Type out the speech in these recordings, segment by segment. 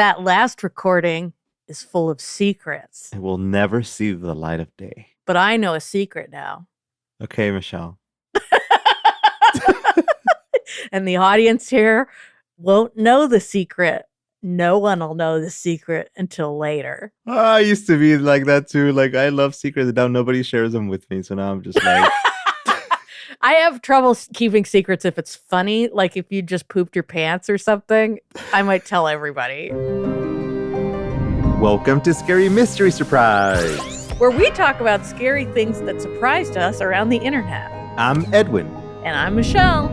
That last recording is full of secrets. It will never see the light of day. But I know a secret now. Okay, Michelle. And the audience here won't know the secret. No one will know the secret until later. Oh, I used to be like that too. Like, I love secrets, and now nobody shares them with me. So now I'm just like... I have trouble keeping secrets if it's funny. Like if you just pooped your pants or something, I might tell everybody. Welcome to Scary Mystery Surprise, where we talk about scary things that surprised us around the internet. I'm Edwin. And I'm Michelle.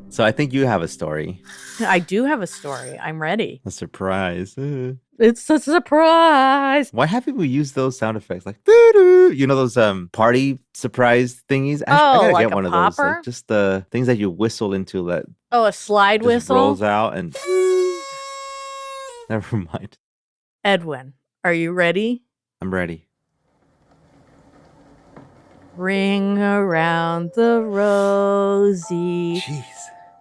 So I think you have a story. I do have a story. I'm ready. A surprise. It's a surprise. Why haven't we used those sound effects? Like, doo-doo. You know those party surprise thingies? I gotta like get one popper? of those. Like, just the things that you whistle into that. Oh, a slide just whistle? rolls out and... Never mind. Edwin, are you ready? I'm ready. Ring around the rosy. Jeez.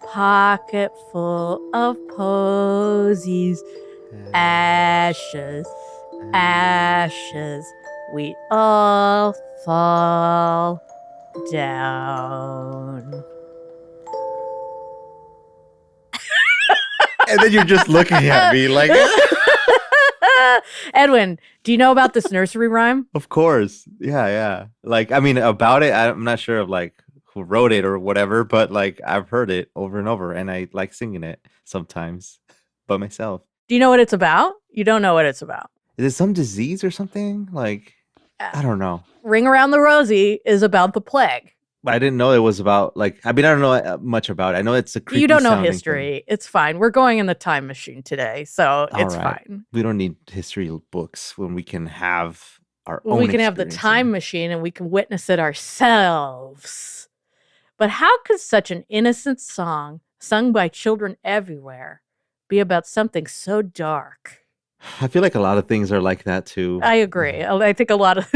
Pocket full of posies. Ashes, ashes, we all fall down. And then you're just looking at me like... Edwin, do you know about this nursery rhyme? Of course. Yeah. Like, I mean, about it, I'm not sure of like who wrote it or whatever, but like I've heard it over and over and I like singing it sometimes by myself. Do you know what it's about? You don't know what it's about. Is it some disease or something? Like, I don't know. Ring Around the Rosie is about the plague. I didn't know it was about, like, I mean, I don't know much about it. I know it's a creepy You don't know sounding history. thing. It's fine. We're going in the time machine today, so it's All right. fine. We don't need history books when we can have our own We can have the experience. time machine and we can witness it ourselves. But how could such an innocent song, sung by children everywhere, be about something so dark? I feel like a lot of things are like that too. I agree. I think a lot of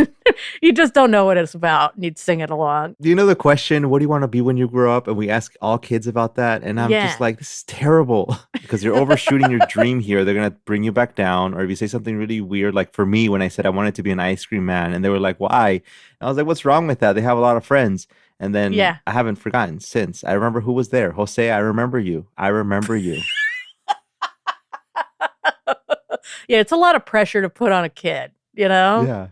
you just don't know what it's about and you'd sing it along. Do you know the question, what do you want to be when you grow up? And we ask all kids about that. And I'm just like, this is terrible because you're overshooting your dream here. They're going to bring you back down. Or if you say something really weird, like for me, when I said I wanted to be an ice cream man and they were like, why? And I was like, what's wrong with that? They have a lot of friends. And then I haven't forgotten since. I remember who was there. Jose, I remember you. I remember you. Yeah, it's a lot of pressure to put on a kid, you know? Yeah.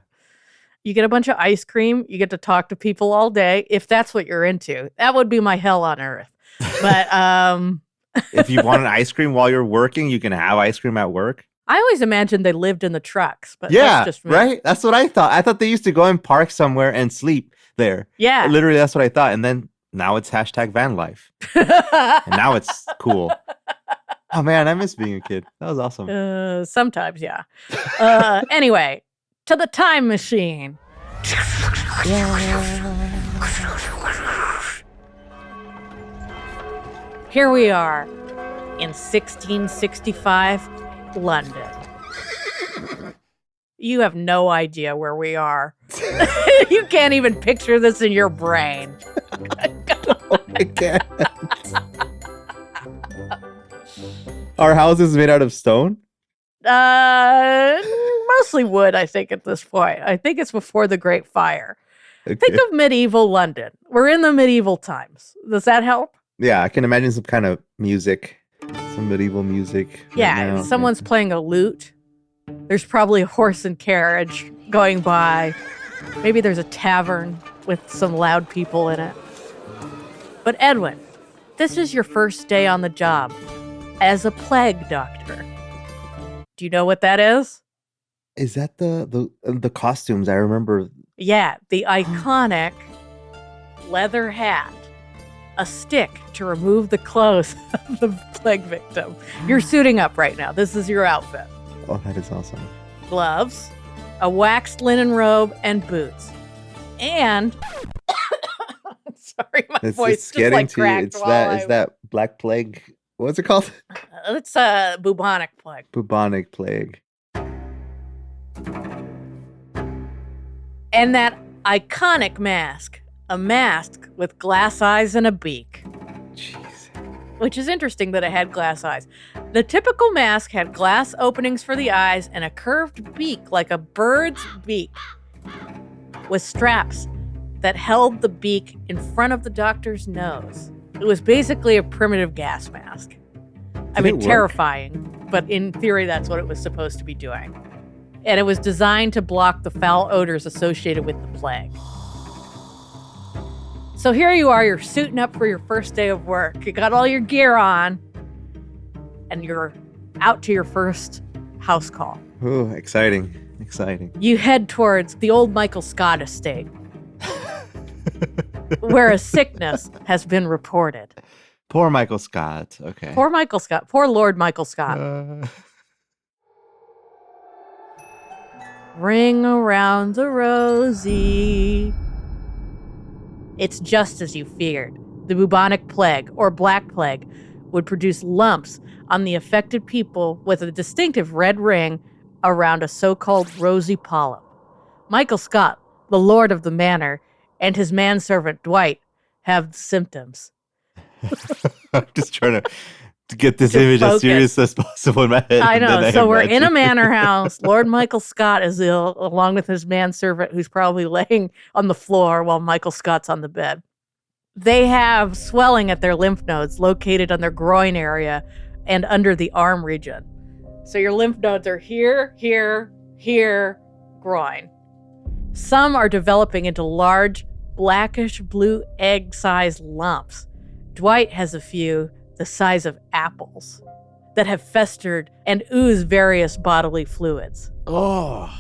You get a bunch of ice cream. You get to talk to people all day. If that's what you're into, that would be my hell on earth. But if you want an ice cream while you're working, you can have ice cream at work. I always imagined they lived in the trucks, but yeah, that's just me. Right? That's what I thought. I thought they used to go and park somewhere and sleep there. Yeah. Literally, that's what I thought. And then now it's #van life. And now it's cool. Oh, man, I miss being a kid. That was awesome. Sometimes, yeah. Anyway, to the time machine. Here we are in 1665, London. You have no idea where we are. You can't even picture this in your brain. Oh, I can't. Our house is made out of stone? Mostly wood, I think, at this point. I think it's before the Great Fire. Okay. Think of medieval London. We're in the medieval times. Does that help? Yeah, I can imagine some kind of music. Some medieval music. Yeah, right someone's playing a lute. There's probably a horse and carriage going by. Maybe there's a tavern with some loud people in it. But Edwin, this is your first day on the job as a plague doctor. Do you know what that is? Is that the costumes? I remember. Yeah, the iconic leather hat, a stick to remove the clothes of the plague victim. You're suiting up right now. This is your outfit. Oh, that is awesome. Gloves, a waxed linen robe, and boots. And sorry, my voice it's just getting like to you. cracked. It's that Black Plague. What's it called? It's a bubonic plague. Bubonic plague. And that iconic mask, a mask with glass eyes and a beak. Jeez. which is interesting that it had glass eyes. The typical mask had glass openings for the eyes and a curved beak like a bird's beak with straps that held the beak in front of the doctor's nose. It was basically a primitive gas mask. I mean, terrifying, but in theory, that's what it was supposed to be doing. And it was designed to block the foul odors associated with the plague. So here you are, you're suiting up for your first day of work. You got all your gear on, and you're out to your first house call. Ooh, exciting. You head towards the old Michael Scott estate, where a sickness has been reported. Poor Michael Scott. Okay. Poor Michael Scott. Poor Lord Michael Scott. Ring around the Rosie. It's just as you feared. The bubonic plague, or black plague, would produce lumps on the affected people with a distinctive red ring around a so-called rosy polyp. Michael Scott, the lord of the manor, and his manservant Dwight have the symptoms. I'm just trying to get this image as serious as possible in my head. I know. So we're in a manor house. Lord Michael Scott is ill, along with his manservant, who's probably laying on the floor while Michael Scott's on the bed. They have swelling at their lymph nodes located on their groin area and under the arm region. So your lymph nodes are here, groin. Some are developing into large, blackish blue egg-sized lumps. Dwight has a few the size of apples that have festered and ooze various bodily fluids. Oh.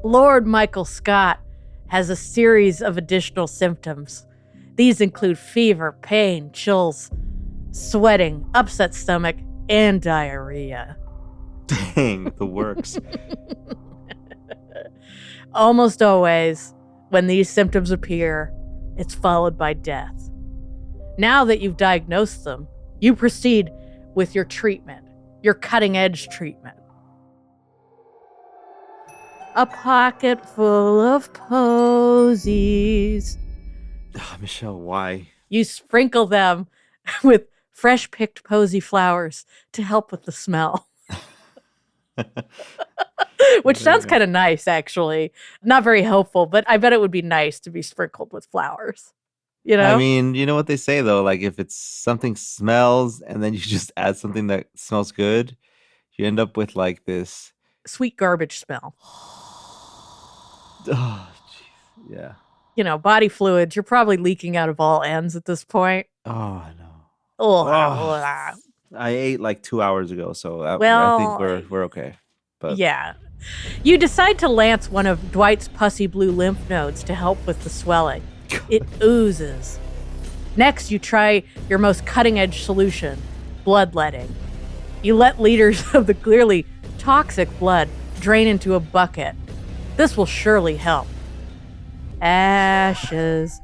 Lord Michael Scott has a series of additional symptoms. These include fever, pain, chills, sweating, upset stomach, and diarrhea. Dang, the works. Almost always, when these symptoms appear, it's followed by death. Now that you've diagnosed them, you proceed with your treatment, your cutting-edge treatment. A pocket full of posies. Michelle, why? You sprinkle them with fresh-picked posy flowers to help with the smell. Which sounds kind of nice, actually. Not very helpful, but I bet it would be nice to be sprinkled with flowers. You know? I mean, you know what they say, though? Like, if it's something smells and then you just add something that smells good, you end up with, like, this... sweet garbage smell. Oh, jeez. Yeah. You know, body fluids, you're probably leaking out of all ends at this point. Oh, I know. Oh. I ate, like, 2 hours ago, so I think we're okay. But yeah. You decide to lance one of Dwight's pussy blue lymph nodes to help with the swelling. It oozes. Next, you try your most cutting-edge solution, bloodletting. You let liters of the clearly toxic blood drain into a bucket. This will surely help. Ashes.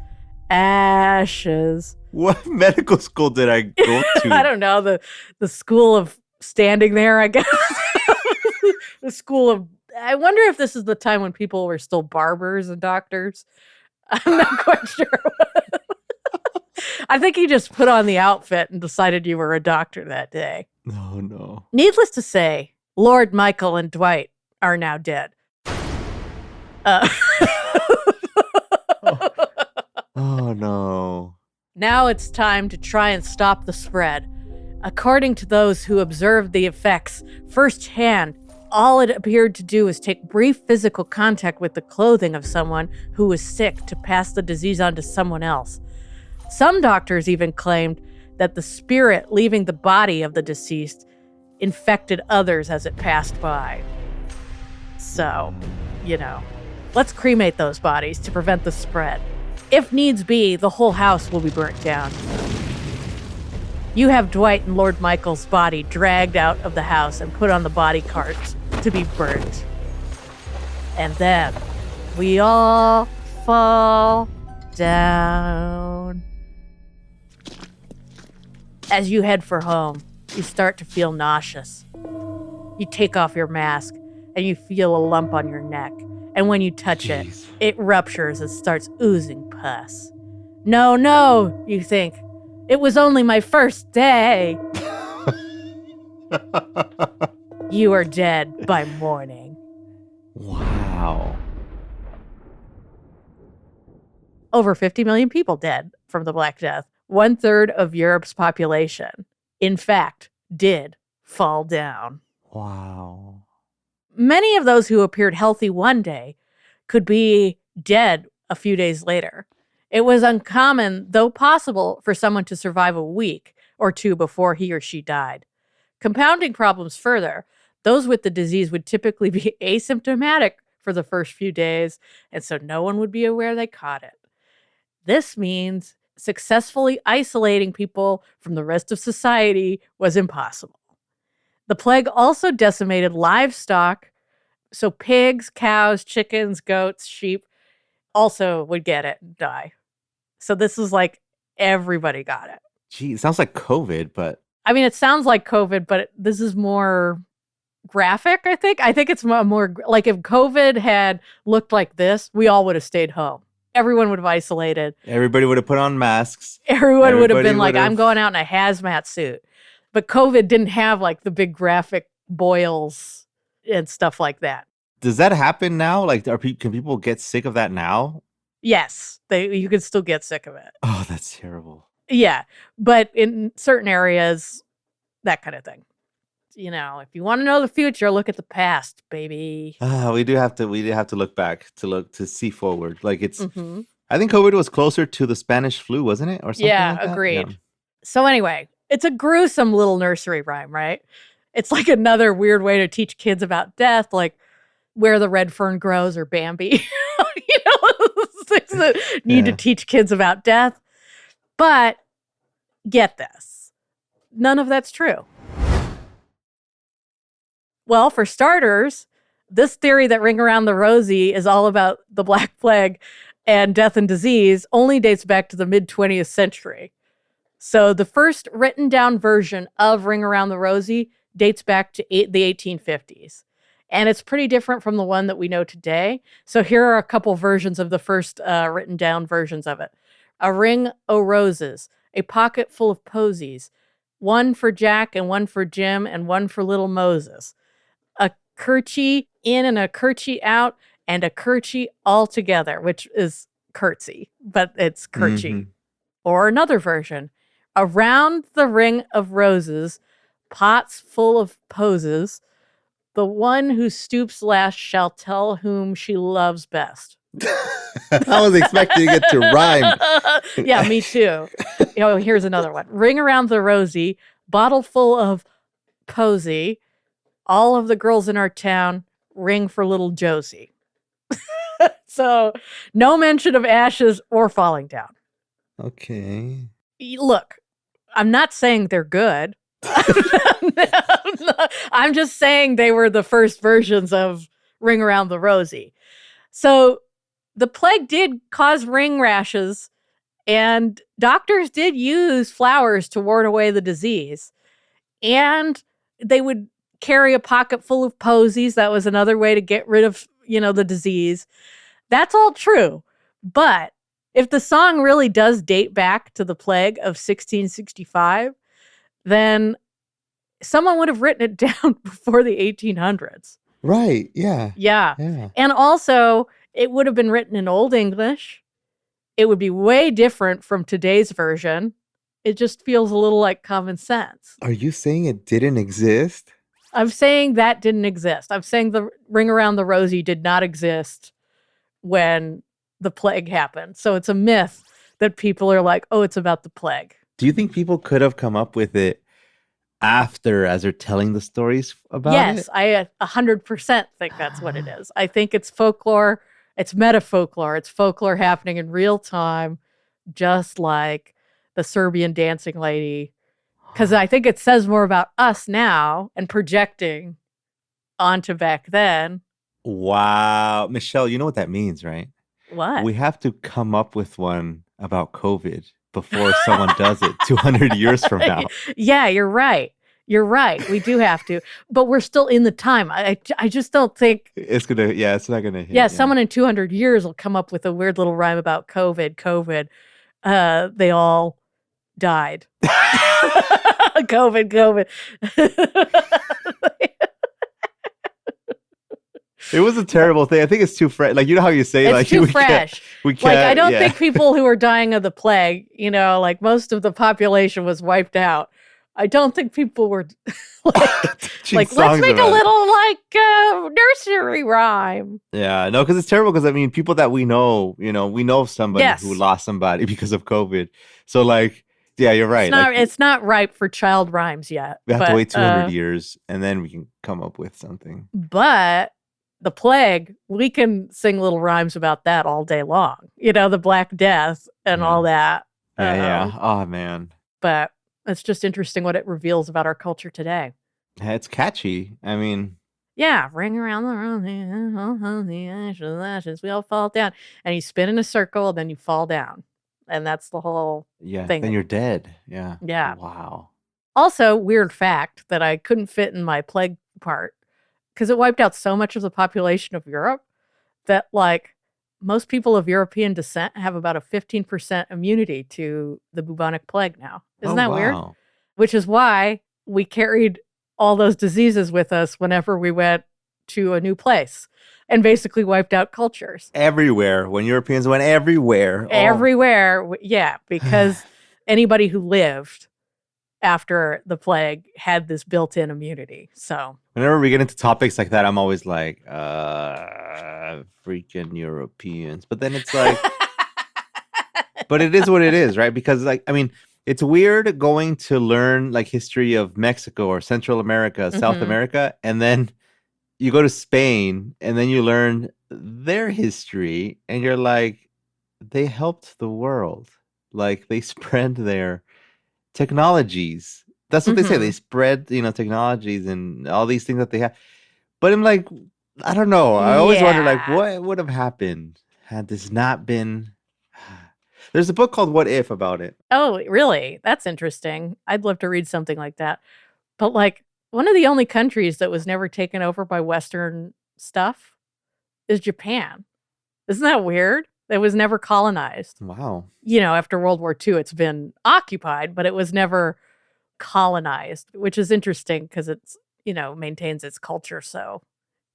what medical school did I go to? I don't know. The school of standing there, I guess. The school of... I wonder if this is the time when people were still barbers and doctors. I'm not quite sure. I think he just put on the outfit and decided you were a doctor that day. Oh, no. Needless to say, Lord Michael and Dwight are now dead. Oh, no. Now it's time to try and stop the spread. According to those who observed the effects firsthand, all it appeared to do was take brief physical contact with the clothing of someone who was sick to pass the disease on to someone else. Some doctors even claimed that the spirit leaving the body of the deceased infected others as it passed by. So, you know, let's cremate those bodies to prevent the spread. If needs be, the whole house will be burnt down. You have Dwight and Lord Michael's body dragged out of the house and put on the body cart to be burnt. And then we all fall down. As you head for home, you start to feel nauseous. You take off your mask and you feel a lump on your neck. And when you touch it ruptures and starts oozing pus. No, you think. It was only my first day. You are dead by morning. Wow. Over 50 million people dead from the Black Death. 1/3 of Europe's population, in fact, did fall down. Wow. Many of those who appeared healthy one day could be dead a few days later. It was uncommon, though possible, for someone to survive a week or two before he or she died. Compounding problems further, those with the disease would typically be asymptomatic for the first few days, and so no one would be aware they caught it. This means successfully isolating people from the rest of society was impossible. The plague also decimated livestock, so pigs, cows, chickens, goats, sheep also would get it and die. So this is like everybody got it. Gee, it sounds like COVID, but... I mean, it sounds like COVID, but this is more graphic, I think. I think it's more like if COVID had looked like this, we all would have stayed home. Everyone would have isolated. Everybody would have put on masks. Everyone would have been like, I'm going out in a hazmat suit. But COVID didn't have like the big graphic boils and stuff like that. Does that happen now? Like, can people get sick of that now? Yes, you can still get sick of it. Oh, that's terrible. Yeah, but in certain areas, that kind of thing. You know, if you want to know the future, look at the past, baby. We do have to look back to see forward. Like I think COVID was closer to the Spanish flu, wasn't it? Or something like that? Agreed. Yeah. So anyway, it's a gruesome little nursery rhyme, right? It's like another weird way to teach kids about death, like where the red fern grows or Bambi. You know, things that need to teach kids about death. But get this, none of that's true. Well, for starters, this theory that Ring Around the Rosie is all about the Black Plague and death and disease only dates back to the mid-20th century. So the first written down version of Ring Around the Rosie dates back to the 1850s. And it's pretty different from the one that we know today. So here are a couple versions of the first written down versions of it. A ring o' roses, a pocket full of posies, one for Jack and one for Jim and one for little Moses. A kerchie in and a kerchie out and a kerchie all together, which is curtsy, but it's kerchie. Mm-hmm. Or another version, around the ring of roses, pots full of poses, the one who stoops last shall tell whom she loves best. I was expecting it to rhyme. Yeah, me too. Here's another one. Ring around the Rosie, bottle full of posy, all of the girls in our town, ring for little Josie. So no mention of ashes or falling down. Okay. Look, I'm not saying they're good. I'm just saying they were the first versions of Ring Around the Rosie. So the plague did cause ring rashes, and doctors did use flowers to ward away the disease. And they would carry a pocket full of posies. That was another way to get rid of, the disease. That's all true. But if the song really does date back to the plague of 1665, then someone would have written it down before the 1800s. Right. Yeah. Yeah. And also, it would have been written in Old English. It would be way different from today's version. It just feels a little like common sense. Are you saying it didn't exist? I'm saying that didn't exist. I'm saying the Ring Around the Rosie did not exist when the plague happened. So it's a myth that people are like, oh, it's about the plague. Do you think people could have come up with it after, as they're telling the stories about it? Yes, I 100% think that's what it is. I think it's folklore. It's meta-folklore. It's folklore happening in real time, just like the Serbian dancing lady. Because I think it says more about us now and projecting onto back then. Wow. Michelle, you know what that means, right? What? We have to come up with one about COVID before someone does it 200 years from now. Yeah, you're right. You're right. We do have to. But we're still in the time. I just don't think... It's not going to hit. Yeah, someone in 200 years will come up with a weird little rhyme about COVID. They all died. COVID. It was a terrible thing. I think it's too fresh. Like, you know how you say, it's like, too fresh. We can't. Like, I don't think people who are dying of the plague, like most of the population was wiped out. I don't think people were like let's make a little nursery rhyme. Yeah, no, because it's terrible. Because I mean, people that we know somebody who lost somebody because of COVID. So like, yeah, you're right. It's not ripe for child rhymes yet. We have to wait 200 years, and then we can come up with something. But the plague, we can sing little rhymes about that all day long. The Black Death and all that. Yeah. Oh man. But it's just interesting what it reveals about our culture today. It's catchy. I mean, yeah, ring around the rosy, ashes, we all fall down. And you spin in a circle, and then you fall down. And that's the whole thing. Then you're dead. Yeah. Yeah. Wow. Also, weird fact that I couldn't fit in my plague part, because it wiped out so much of the population of Europe that, like, most people of European descent have about a 15% immunity to the bubonic plague now. Isn't that weird? Which is why we carried all those diseases with us whenever we went to a new place and basically wiped out cultures. Everywhere. When Europeans went everywhere. Everywhere. Yeah, because anybody who lived after the plague had this built-in immunity. So whenever we get into topics like that, I'm always like, freaking Europeans. But then it's like, but it is what it is, right? Because, like, I mean, it's weird going to learn like history of Mexico or Central America, South America, and then you go to Spain and then you learn their history, and you're like, they helped the world. Like, they spread their technologies. That's what they say. They spread, technologies and all these things that they have. But I'm like, I don't know. I always wonder, like, what would have happened had this not been. There's a book called What If about it. Oh, really? That's interesting. I'd love to read something like that. But, like, one of the only countries that was never taken over by Western stuff is Japan. Isn't that weird? It was never colonized. Wow. After World War II, it's been occupied, but it was never colonized, which is interesting because it's, maintains its culture so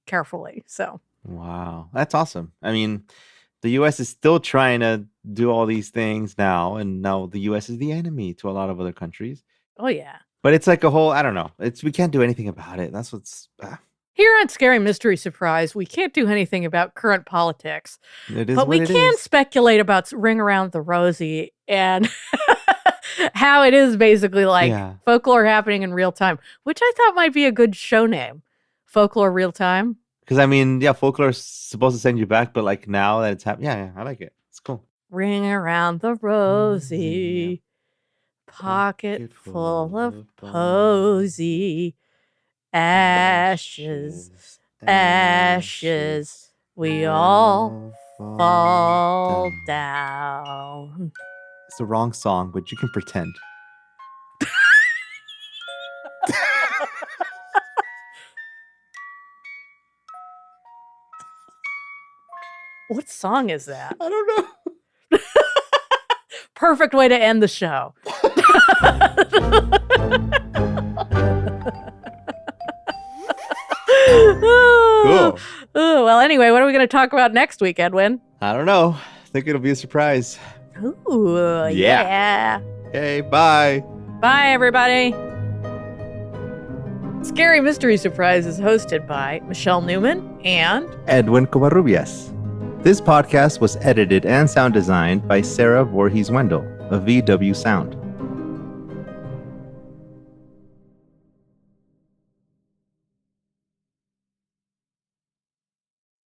carefully. So. Wow. That's awesome. I mean, the U.S. is still trying to do all these things now, and now the U.S. is the enemy to a lot of other countries. Oh, yeah. But it's like a whole, I don't know. We can't do anything about it. That's what's... Here on Scary Mystery Surprise, we can't do anything about current politics. But we can speculate about Ring Around the Rosie and how it is basically like folklore happening in real time, which I thought might be a good show name. Folklore Real Time. Because, I mean, folklore is supposed to send you back, but like now that it's happening, I like it. It's cool. Ring around the rosy, pocket full of posy, ashes, we all fall down. It's the wrong song, but you can pretend. What song is that? I don't know. Perfect way to end the show. Cool. Well, anyway, what are we going to talk about next week, Edwin? I don't know. I think it'll be a surprise. Ooh, yeah. Okay, bye. Bye, everybody. Scary Mystery Surprise is hosted by Michelle Newman and Edwin Covarrubias. This podcast was edited and sound designed by Sarah Vorhees Wendel of VW Sound.